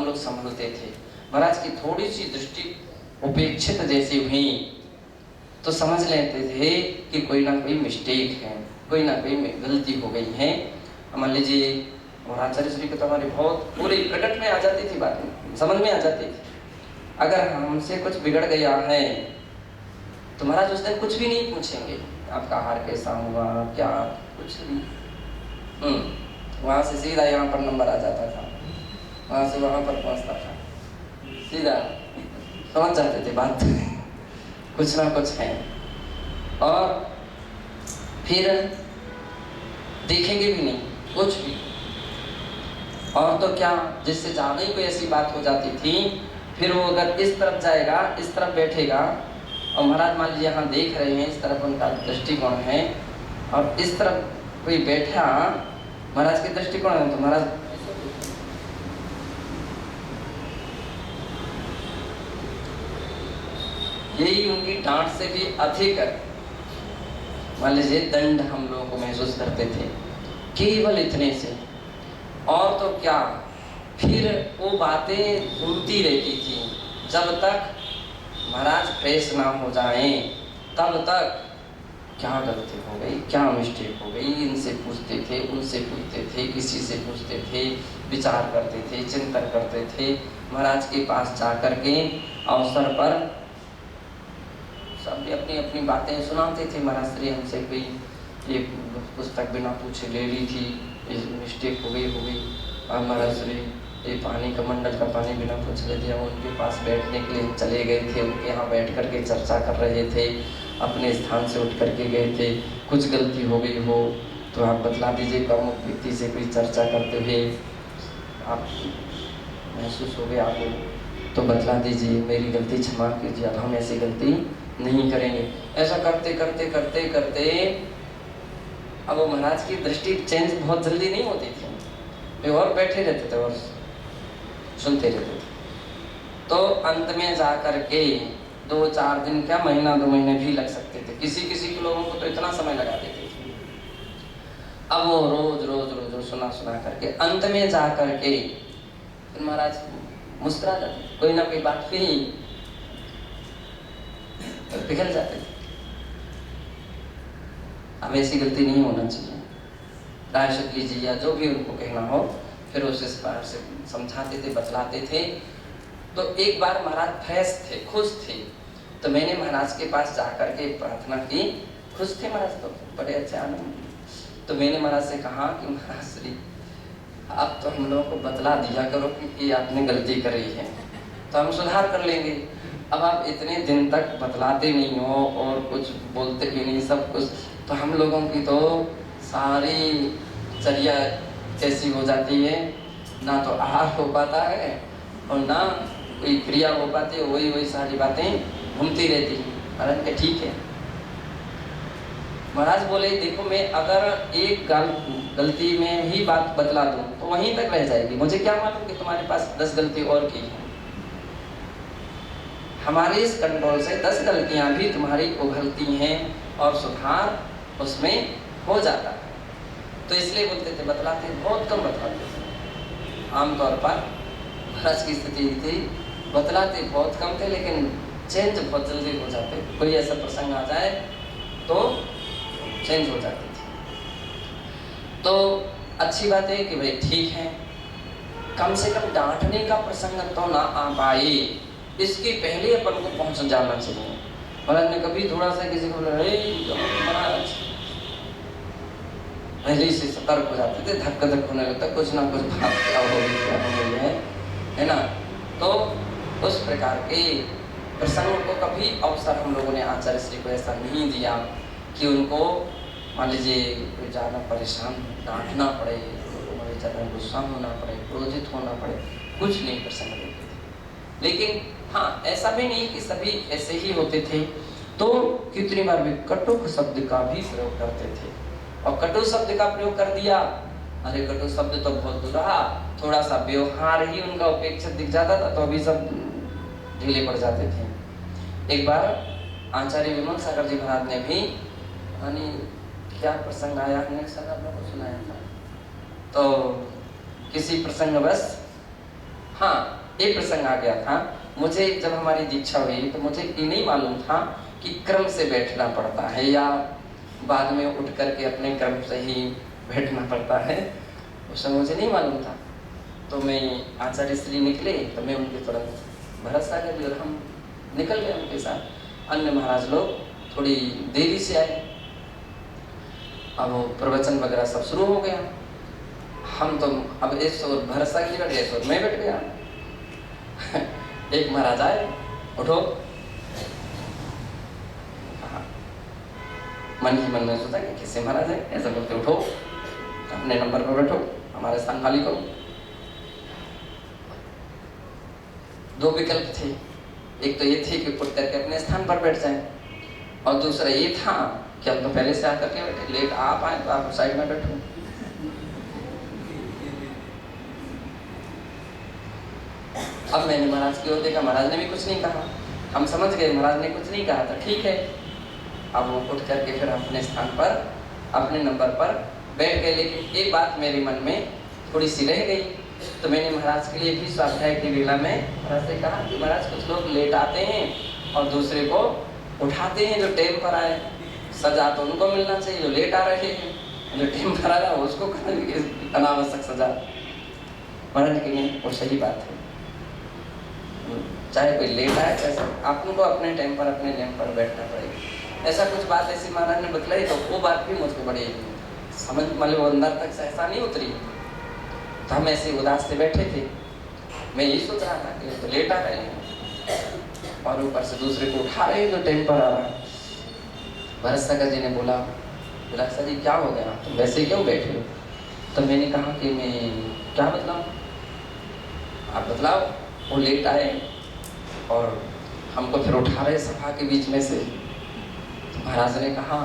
हम लोग संभलते थे। महाराज की थोड़ी सी दृष्टि उपेक्षित जैसी हुई तो समझ लेते थे कि कोई ना कोई मिस्टेक है, कोई ना कोई गलती हो गई है। मान लीजिए और आचार्य श्री को तो हमारी बहुत पूरी प्रकट में आ जाती थी, बात समझ में आ जाती थी। अगर हमसे कुछ बिगड़ गया है तो महाराज उस दिन कुछ भी नहीं पूछेंगे, आपका आहार कैसा हुआ, क्या, कुछ नहीं। वहां से सीधा यहाँ पर नंबर आ जाता था, वहां से वहां पर पहुंचता था, सीधा समझ जाते थे बात कुछ ना कुछ है। और फिर देखेंगे भी नहीं कुछ भी। और तो क्या, जिससे ज्यादा ही कोई ऐसी बात हो जाती थी, फिर वो अगर इस तरफ जाएगा, इस तरफ बैठेगा, और महाराज मान लीजिए यहाँ देख रहे हैं, इस तरफ उनका दृष्टिकोण है, और इस तरफ कोई बैठा महाराज के दृष्टिकोण है, तो महाराज यही उनकी डांट से भी अधिक मान लीजिए दंड हम लोगों को महसूस करते थे, केवल इतने से। और तो क्या, फिर वो बातें सुनती रहती थी जब तक महाराज फ्रेश ना हो जाएं, तब तक क्या गलती हो गई, क्या मिस्टेक हो गई, इनसे पूछते थे, उनसे पूछते थे, किसी से पूछते थे, विचार करते थे, चिंतन करते थे। महाराज के पास जाकर के अवसर पर सब अपनी अपनी बातें सुनाते थे। महाराज श्री हमसे कोई ये पुस्तक बिना पूछे ले ली थी, मिस्टेक हो गई। और महाराज श्री ये पानी का मंडल का पानी बिना पूछे ले दिया। उनके पास बैठने के लिए चले गए थे, उनके यहाँ बैठ कर के चर्चा कर रहे थे, अपने स्थान से उठ करके गए थे। कुछ गलती हो गई हो तो आप बतला दीजिए, कम व्यक्ति से कोई चर्चा करते हुए आप महसूस हो गए आपको तो बतला दीजिए, मेरी गलती क्षमा कीजिए, अब हम ऐसी गलती नहीं करेंगे। ऐसा करते करते करते करते अब वो महाराज की दृष्टि चेंज बहुत जल्दी नहीं होती थी, वे और बैठे रहते थे और सुनते रहते थे। तो अंत में जाकर के 2-4 दिन, क्या महीना 2 महीने भी लग सकते थे, किसी लोगों को तो इतना समय लगा देते थे। अब वो रोज सुना करके अंत में जाकर के फिर महाराज मुस्कुरा जाते, कोई ना कोई बात कही तो पिघल जाते थे। अब ऐसी गलती नहीं होना चाहिए, प्रायश्चित लीजिए या जो भी उनको कहना हो, फिर उस बार से समझाते थे, बतलाते थे। तो एक बार महाराज फ्रेश थे, खुश थे, तो मैंने महाराज के पास जाकर के प्रार्थना की। खुश थे महाराज, तो बड़े अच्छे आनंद। तो मैंने महाराज से कहा कि महाराज श्री अब तो हम लोगों को बतला दिया करो कि आपने गलती करी है, तो हम सुधार कर लेंगे। अब आप इतने दिन तक बतलाते नहीं हो और कुछ बोलते भी नहीं, सब कुछ, तो हम लोगों की तो सारी चर्या कैसी हो जाती है, ना तो आहार हो पाता है और ना कोई क्रिया हो पाती है, वही सारी बातें घूमती रहती है। महाराज के ठीक है। महाराज बोले देखो, मैं अगर एक गलती में ही बात बतला दूं तो वहीं तक रह जाएगी, मुझे क्या मालूम कि तुम्हारे पास 10 गलती और की है। हमारे इस कंट्रोल से 10 गलतियां भी तुम्हारी उभरती हैं और सुधार उसमें हो जाता है। तो इसलिए बोलते थे, बतलाते बहुत कम बतलाते थे। आमतौर पर महाराज की स्थिति थी, बतलाते बहुत कम थे लेकिन चेंज बहुत जल्दी हो जाते। कोई ऐसा प्रसंग आ जाए तो चेंज हो जाती थी। तो अच्छी बात है कि भाई ठीक है, कम से कम डांटने का प्रसंग तो ना आ पाए, इसके पहले अपन को पहुंच जाना चाहिए। महाराज ने कभी थोड़ा सा किसी को बोला, महाराज पहले से सतर्क हो जाते थे, धक्का धक होने लगता, कुछ ना कुछ बात क्या हो गई है ना। तो उस प्रकार के प्रसंगों को कभी अवसर हम लोगों ने आचार्य श्री को ऐसा नहीं दिया कि उनको मान लीजिए कोई ज़्यादा परेशान डांटना पड़े, उनको ज़्यादा गुस्सा होना पड़े, क्रोधित होना पड़े, कुछ नहीं प्रसंग देते थे। लेकिन हाँ, ऐसा भी नहीं कि सभी ऐसे ही होते थे। तो कितनी बार भी कटुक शब्द का भी प्रयोग करते थे, और कटु शब्द का प्रयोग कर दिया, अरे कटु शब्द तो बहुत दूर रहा, थोड़ा सा व्यवहार ही उनका उपेक्षित दिख जाता था तो अभी सब ढीले पड़ जाते थे। एक बार आचार्य विमल सागर जी महाराज ने भी क्या प्रसंग आया, हमने सर आप लोगों को सुनाया था, तो किसी प्रसंग बस हाँ, एक प्रसंग आ गया था मुझे, जब हमारी दीक्षा हुई तो मुझे ये नहीं मालूम था कि क्रम से बैठना पड़ता है या बाद में उठ करके अपने क्रम से ही बैठना पड़ता है, उस समय मुझे नहीं मालूम था। तो मैं आचार्य श्री निकले तो मैं उनके तुरंत भरत सागर भी, और हम निकल गए उनके साथ। अन्य महाराज लोग थोड़ी देरी से आए, अब वो प्रवचन वगैरह सब शुरू हो गया। हम तो अब एक सौ भरत सागर बैठ गए, मैं बैठ गया। एक महाराज आए, उठो। मन ही मन में सोचा कि किससे महाराज है, ऐसा बोलते उठो, अपने नंबर पर बैठो, हमारे स्थान खाली करो। दो विकल्प थे, एक तो ये थे कि उठ करके अपने स्थान पर बैठ जाएं, और दूसरा ये था कि हम तो पहले से आकर के बैठे, लेट आप आए तो आप साइड में बैठो। अब मैंने महाराज की ओर देखा, महाराज ने भी कुछ नहीं कहा, हम समझ गए महाराज ने कुछ नहीं कहा था, ठीक है। अब वो उठ करके फिर अपने स्थान पर अपने नंबर पर बैठ गए। लेकिन एक बात मेरे मन में थोड़ी सी रह गई, तो मैंने महाराज के लिए भी स्वाध्याय की लीला में महाराज से कहा कि महाराज कुछ लोग लेट आते हैं और दूसरे को उठाते हैं जो टाइम पर आए, सजा तो उनको मिलना चाहिए जो लेट आ रहे हैं, जो टाइम पर आ रहा है उसको अनावश्यक सजा। महाराज कहेंगे वो सही बात है, चाहे कोई लेट आए चाहे आपको अपने टाइम पर अपने टाइम पर बैठना पड़ेगा। ऐसा कुछ बात ऐसी महाराज ने बतलाई, तो वो बात भी मुझको बड़ी समझ मतलब अंदर तक से ऐसा नहीं उतरी। तो हम ऐसे उदास से बैठे थे, मैं यही सोच रहा था कि तो लेट आ रहे हैं और ऊपर से दूसरे को उठा रहे हैं जो टाइम पर आ रहा है। भरत सागर जी ने बोला सर जी क्या हो गया, तुम वैसे क्यों बैठे हो? तो मैंने कहा कि मैं क्या बतलाऊं, आप बतलाओ। वो लेट आए और हमको फिर उठा रहे सभा के बीच में से। तो महाराज ने कहा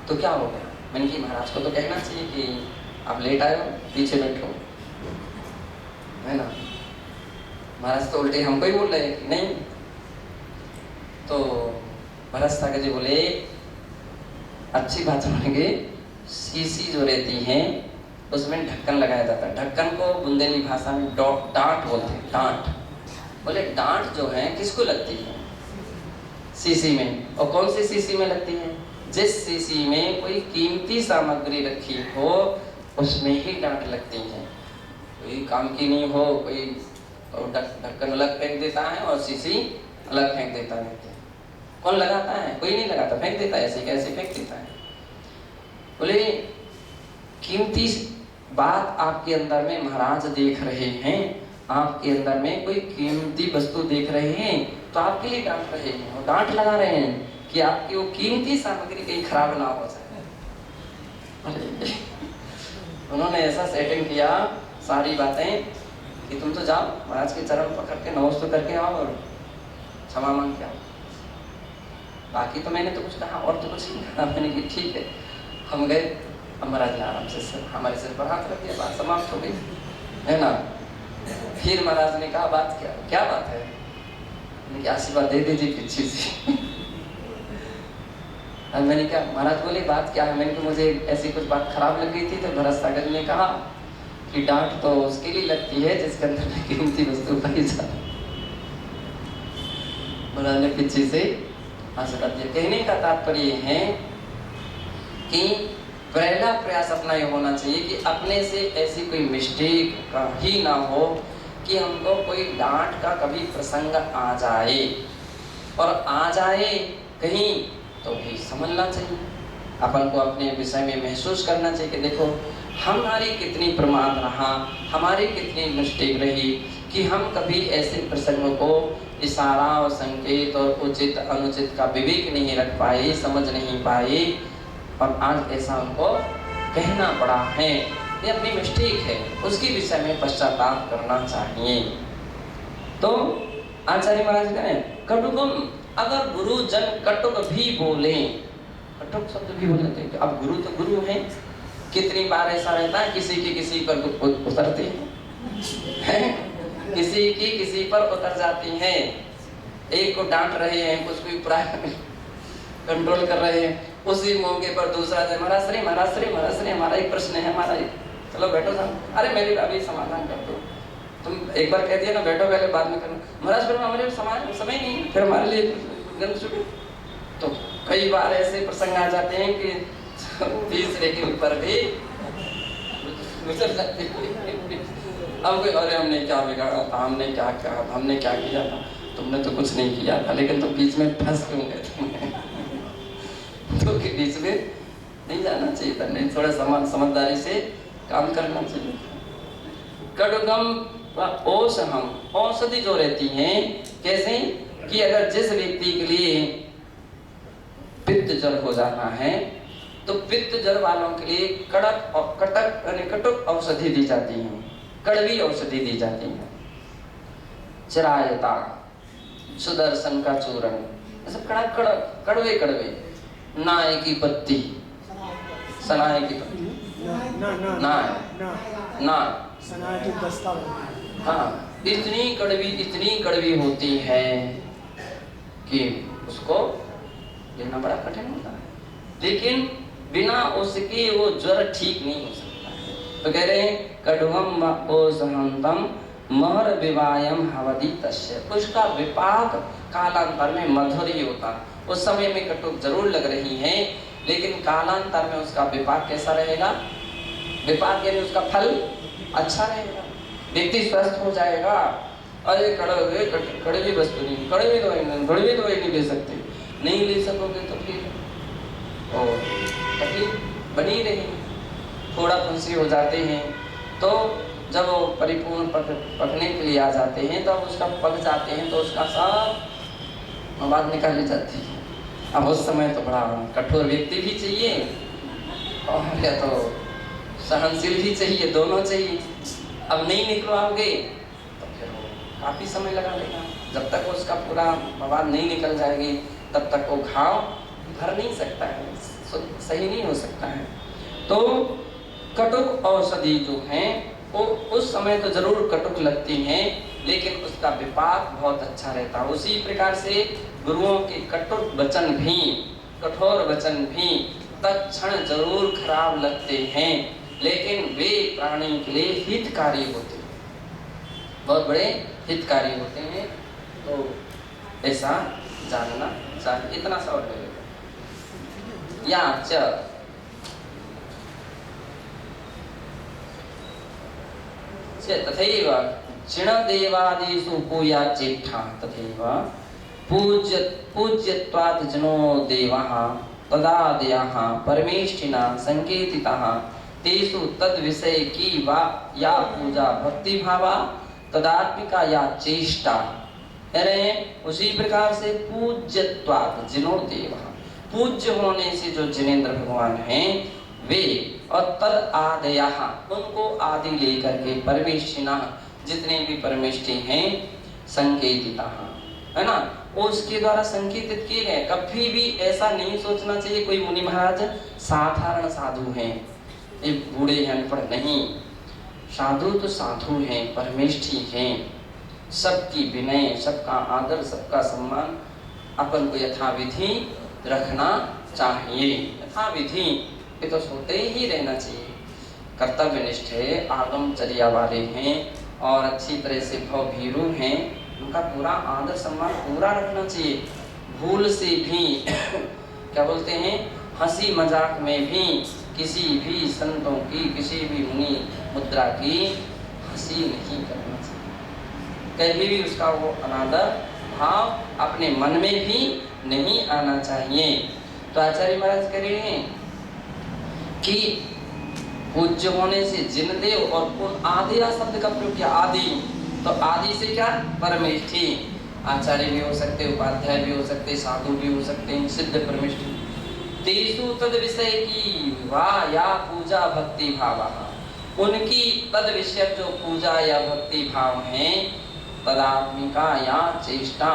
तो क्या हो गया? मैंने कि महाराज को तो कहना चाहिए कि आप लेट आए हो, पीछे बैठो, है ना। महाराज तो उल्टे हमको ही बोल रहे कि नहीं। तो भरत सागर जी बोले अच्छी बात सुनेंगे, सीसी जो रहती है उसमें ढक्कन लगाया जाता है। ढक्कन को बुंदेली भाषा में डांट बोलते हैं, डांट। बोले डांट जो है किसको लगती है? सीसी में। और कौन सी सीसी में लगती है? जिस सीसी में कोई कीमती सामग्री रखी हो उसमें ही डांट लगती है। कोई काम की नहीं हो, कोई ढक्कन अलग फेंक देता है और सीसी अलग फेंक देता है, कौन लगाता है? कोई नहीं लगाता, फेंक देता है, ऐसे कैसे फेंक देता है। बोले कीमती बात आपके अंदर में महाराज देख रहे हैं, आपके अंदर में कोई कीमती वस्तु देख रहे हैं तो आपके लिए डांट रहे हैं और डांट लगा रहे हैं कि आपकी वो कीमती सामग्री कहीं खराब ना हो जाए। उन्होंने ऐसा सेटिंग किया सारी बातें कि तुम तो जाओ महाराज के चरण पकड़ के नमस्ते करके आओ और क्षमा मांग के आओ। बाकी तो मैंने तो कुछ कहा और तो कुछ नहीं कहा। मैंने कि ठीक है। हम गए, महाराज ने आराम से हमारे सिर पर हाथ रख दिया, बात समाप्त हो गई, है ना। फिर महाराज ने कहा बात क्या बात है? मैंने कहा आशीर्वाद दे दीजिए पीछे से। मैंने कहा महाराज बोले बात क्या है? मैंने कहा मुझे ऐसी कुछ बात खराब लग गई थी। तो भरत सागर ने कहा कि डांट तो उसके लिए लगती है जिसके अंदर में कीमती वस्तु पाई जाती। महाराज ने पीछे से आशीर्वाद दिया। कहने का तात्पर्य है कि पहला प्रयास अपना ये होना चाहिए कि अपने से ऐसी कोई मिस्टेक ही ना हो कि हमको कोई डांट का कभी प्रसंग आ जाए, और आ जाए कहीं तो भी समझना चाहिए। अपन को अपने विषय में महसूस करना चाहिए कि देखो हमारी कितनी प्रमाद रहा, हमारी कितनी मिस्टेक रही कि हम कभी ऐसे प्रसंगों को इशारा और संकेत और उचित अनुचित का विवेक नहीं रख पाए, समझ नहीं पाए, और आज ऐसा हमको कहना पड़ा है। ये अपनी मिस्टेक है, उसके विषय में पश्चाताप करना चाहिए। तो आचार्य महाराज कहें कटुकम, अगर गुरुजन कटुक भी बोले, कटुक शब्द भी बोले थे, अब गुरु तो गुरु हैं। कितनी बार ऐसा रहता है किसी पर उतरते हैं, किसी की किसी पर उतर जाती हैं। एक को डांट रहे हैं, कुछ भी कंट्रोल कर रहे हैं, उसी मौके पर दूसरा जाए महाराज श्री हमारा एक प्रश्न है, हमारा चलो बैठो साहब, अरे मेरी अभी समाधान कर दो। तुम एक बार कह दिया ना बैठो पहले बाद में करना, महाराज फिर हमारे समय नहीं, फिर हमारे लिए ग्रंथ छूटे। तो कई बार ऐसे प्रसंग आ जाते हैं कि तीसरे के ऊपर भी गुजर जाते हैं। अब कोई अरे हमने क्या बिगाड़ा था, हमने क्या कहा, हमने क्या किया था, तुमने तो कुछ नहीं किया था, लेकिन तुम बीच में फंस क्यों गए तुमने? तो बीच में नहीं जाना चाहिए था, नहीं, थोड़ा समझदारी से काम करना चाहिए। कटुगम औषधम, औषधि जो रहती हैं कैसे कि अगर जिस व्यक्ति के लिए पित्त जल हो जाना है तो पित्त जल वालों के लिए कड़क और कटुक औषधि दी जाती है, कड़वी औषधि दी जाती है। चिरायता, सुदर्शन का चूर्ण, सब कड़क कड़क कड़वे कड़वे, नाय की पत्ती, सनाए की पत्ती, हाँ, इतनी कड़वी होती है कि उसको लेना बड़ा कठिन होता है, लेकिन बिना उसके वो ज्वर ठीक नहीं हो सकता। तो कह रहे हैं कड़वम ओसहंतम महर विवायम हवदी तस्य, उसका विपाक कालांतर में मधुर ही होता। उस समय में कटुक जरूर लग रही है, लेकिन कालांतर में उसका विपाक कैसा रहेगा? विपाक यानी उसका फल अच्छा रहेगा, व्यक्ति स्वस्थ हो जाएगा। अरे कड़वी वस्तु नहीं, कड़वी दवाई नहीं ले सकते, नहीं ले सकोगे तो फिर तकलीफ बनी रहेगी। थोड़ा फुंसी हो जाते हैं तो जब वो परिपूर्ण पकने के लिए आ जाते हैं तो उसका पक जाते हैं तो उसका सब मवाद निकाली जाती है। अब उस समय तो बड़ा कठोर व्यक्ति भी चाहिए और या तो सहनशील भी चाहिए, दोनों चाहिए। अब नहीं निकलवाओगे तो फिर वो काफी समय लगा लेगा, जब तक उसका पूरा मवाद नहीं निकल जाएगी तब तक वो घाव भर नहीं सकता है, सही नहीं हो सकता है। तो कटुक औषधि जो है वो उस समय तो जरूर कटुक लगती हैं, लेकिन उसका विपाक बहुत अच्छा रहता है। उसी प्रकार से गुरुओं के कटुक वचन भी, कठोर वचन भी तत्क्षण जरूर खराब लगते हैं, लेकिन वे प्राणी के लिए हितकारी होते हैं, बहुत बड़े हितकारी होते हैं। तो ऐसा जानना चाहिए। इतना सा और लगेगा या च तथैव क्षीणदेवादिषु पूया चेष्टा तथैव पूज्यत्वात् जनो देवः तदादयः परमेष्ठिना संकेतितः तेषु तद्विषये की वा या पूजा भक्ति भावा तदात्मिका या चेष्टा। अरे उसी प्रकार से पूज्यत्वात् जिनो देवः, पूज्य होने से जो जिनेंद्र भगवान हैं वे, और तद आदयः उनको आदि लेकर के परमेष्ठिना जितने भी परमेष्ठि हैं संकेतितः, है ना, उसके द्वारा संकेतित किए गए। कभी भी ऐसा नहीं सोचना चाहिए कोई मुनि महाराज साधारण साधु हैं, ये बूढ़े हैं, अनपढ़ नहीं। साधु तो साधु हैं, परमेष्ठि हैं, सबकी विनय, सबका आदर, सबका सम्मान अपन को यथाविधि रखना चाहिए। यथाविधि ये तो होते ही रहना चाहिए। कर्तव्यनिष्ठ है, आगमचर्या वाले हैं और अच्छी तरह से भवभीरू हैं, उनका पूरा आदर सम्मान पूरा रखना चाहिए। भूल से भी क्या बोलते हैं, हंसी मजाक में भी किसी भी संतों की, किसी भी मुनि मुद्रा की हंसी नहीं करना चाहिए। कभी भी उसका वो अनादर भाव अपने मन में भी नहीं आना चाहिए। तो आचार्य महाराज कह रहे हैं कि पूज्य होने से जिनदेव और उन आदि शब्द का प्रयोग किया। आदि तो आदि से क्या, परमेष्ठि, आचार्य भी हो सकते, उपाध्याय भी हो सकते, साधु भी हो सकते हैं, सिद्ध परमेष्ठि। तेषु तद विषय की वा या पूजा भक्ति भाव, उनकी तद विषय जो पूजा या भक्ति भाव है, तदात्मिका या चेष्टा,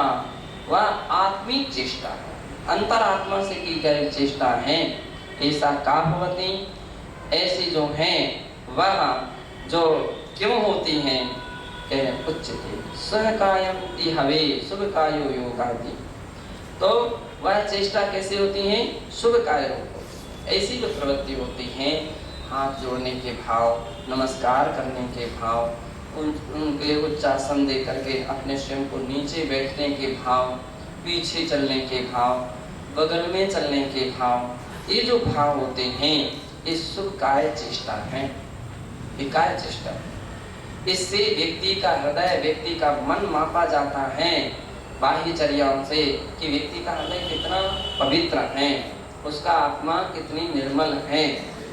वह आत्मिक चेष्टा है, अंतरात्मा से की गई चेष्टा है। ऐसा का भवति, ऐसी जो हैं वह जो क्यों होती हैं, उच्चते स्वकायम हवे शुभ कायो योगादि। तो वह चेष्टा कैसे होती है, शुभ कार्य होती, ऐसी जो प्रवृत्ति होती है, हाथ जोड़ने के भाव, नमस्कार करने के भाव उनके उच्चासन दे करके अपने स्वयं को नीचे बैठने के भाव, पीछे चलने के भाव, बगल में चलने के भाव, ये जो भाव होते हैं ये सुख काय चेष्टा है, ये काय चेष्टा है। इससे व्यक्ति का हृदय, व्यक्ति का मन मापा जाता है बाह्यचर्याओं से कि व्यक्ति का हृदय कितना पवित्र है, उसका आत्मा कितनी निर्मल है।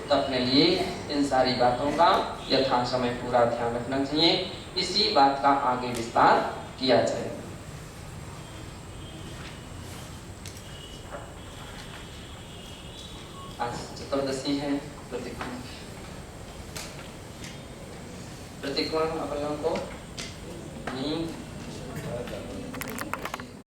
तो अपने लिए इन सारी बातों का यथा समय पूरा ध्यान रखना चाहिए। इसी बात का आगे विस्तार किया जाए। आज चतुर्दशी है, प्रतिक्रमण अपन लोगों को नींद